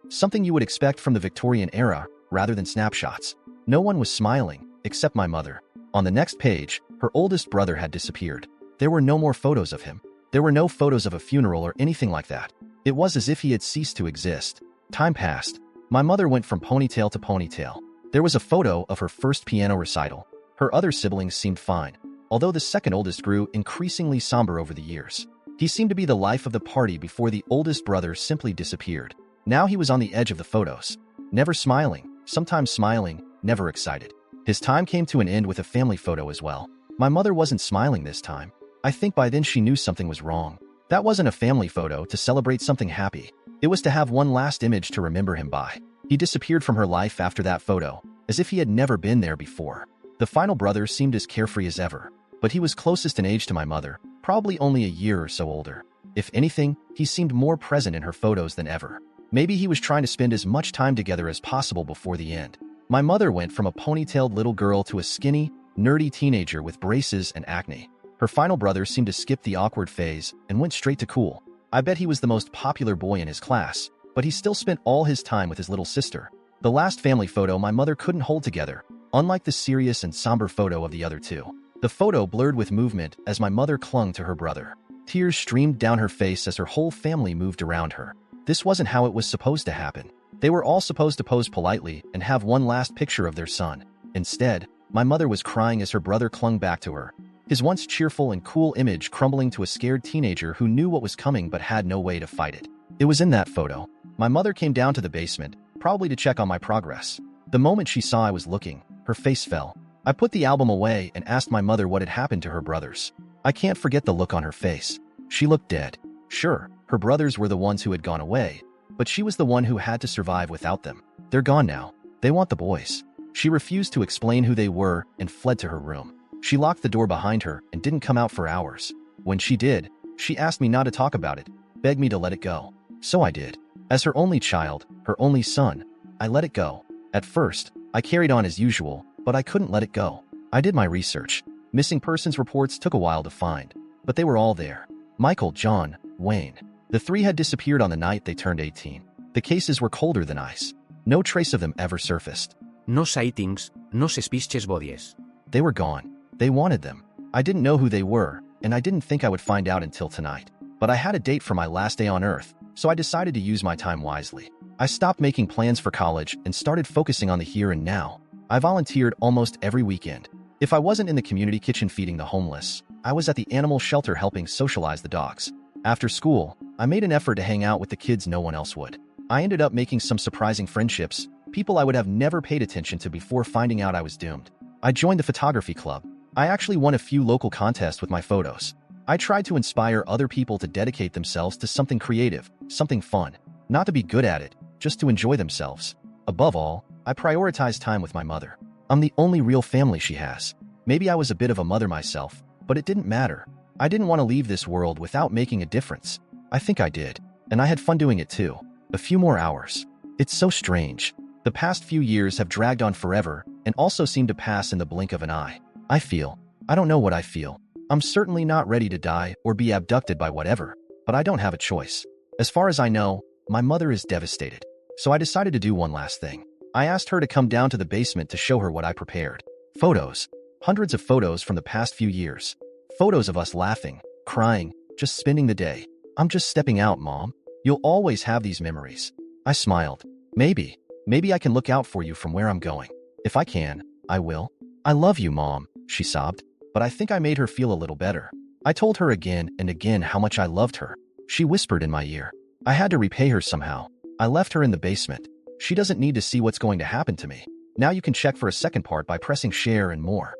Something you would expect from the Victorian era, rather than snapshots. No one was smiling, except my mother. On the next page, her oldest brother had disappeared. There were no more photos of him. There were no photos of a funeral or anything like that. It was as if he had ceased to exist. Time passed. My mother went from ponytail to ponytail. There was a photo of her first piano recital. Her other siblings seemed fine, although the second oldest grew increasingly somber over the years. He seemed to be the life of the party before the oldest brother simply disappeared. Now he was on the edge of the photos. Never smiling, sometimes smiling, never excited. His time came to an end with a family photo as well. My mother wasn't smiling this time. I think by then she knew something was wrong. That wasn't a family photo to celebrate something happy. It was to have one last image to remember him by. He disappeared from her life after that photo, as if he had never been there before. The final brother seemed as carefree as ever, but he was closest in age to my mother, probably only a year or so older. If anything, he seemed more present in her photos than ever. Maybe he was trying to spend as much time together as possible before the end. My mother went from a ponytailed little girl to a skinny, nerdy teenager with braces and acne. Her final brother seemed to skip the awkward phase and went straight to cool. I bet he was the most popular boy in his class, but he still spent all his time with his little sister. The last family photo my mother couldn't hold together, unlike the serious and somber photo of the other two. The photo blurred with movement as my mother clung to her brother. Tears streamed down her face as her whole family moved around her. This wasn't how it was supposed to happen. They were all supposed to pose politely and have one last picture of their son. Instead, my mother was crying as her brother clung back to her, his once cheerful and cool image crumbling to a scared teenager who knew what was coming but had no way to fight it. It was in that photo. My mother came down to the basement, probably to check on my progress. The moment she saw I was looking, her face fell. I put the album away and asked my mother what had happened to her brothers. I can't forget the look on her face. She looked dead. Sure, her brothers were the ones who had gone away, but she was the one who had to survive without them. They're gone now. They want the boys. She refused to explain who they were and fled to her room. She locked the door behind her and didn't come out for hours. When she did, she asked me not to talk about it, begged me to let it go. So I did. As her only child, her only son, I let it go. At first, I carried on as usual, but I couldn't let it go. I did my research. Missing persons reports took a while to find, but they were all there. Michael, John, Wayne. The three had disappeared on the night they turned 18. The cases were colder than ice. No trace of them ever surfaced. No sightings, no suspicious bodies. They were gone. They wanted them. I didn't know who they were, and I didn't think I would find out until tonight. But I had a date for my last day on Earth, so I decided to use my time wisely. I stopped making plans for college and started focusing on the here and now. I volunteered almost every weekend. If I wasn't in the community kitchen feeding the homeless, I was at the animal shelter helping socialize the dogs. After school, I made an effort to hang out with the kids no one else would. I ended up making some surprising friendships, people I would have never paid attention to before finding out I was doomed. I joined the photography club. I actually won a few local contests with my photos. I tried to inspire other people to dedicate themselves to something creative, something fun. Not to be good at it, just to enjoy themselves. Above all, I prioritized time with my mother. I'm the only real family she has. Maybe I was a bit of a mother myself, but it didn't matter. I didn't want to leave this world without making a difference. I think I did, and I had fun doing it too. A few more hours. It's so strange. The past few years have dragged on forever and also seem to pass in the blink of an eye. I don't know what I feel. I'm certainly not ready to die or be abducted by whatever, but I don't have a choice. As far as I know, my mother is devastated. So I decided to do one last thing. I asked her to come down to the basement to show her what I prepared. Photos. Hundreds of photos from the past few years. Photos of us laughing, crying, just spending the day. I'm just stepping out, Mom. You'll always have these memories. I smiled. Maybe I can look out for you from where I'm going. If I can, I will. I love you, Mom, she sobbed. But I think I made her feel a little better. I told her again and again how much I loved her. She whispered in my ear. I had to repay her somehow. I left her in the basement. She doesn't need to see what's going to happen to me. Now you can check for a second part by pressing share and more.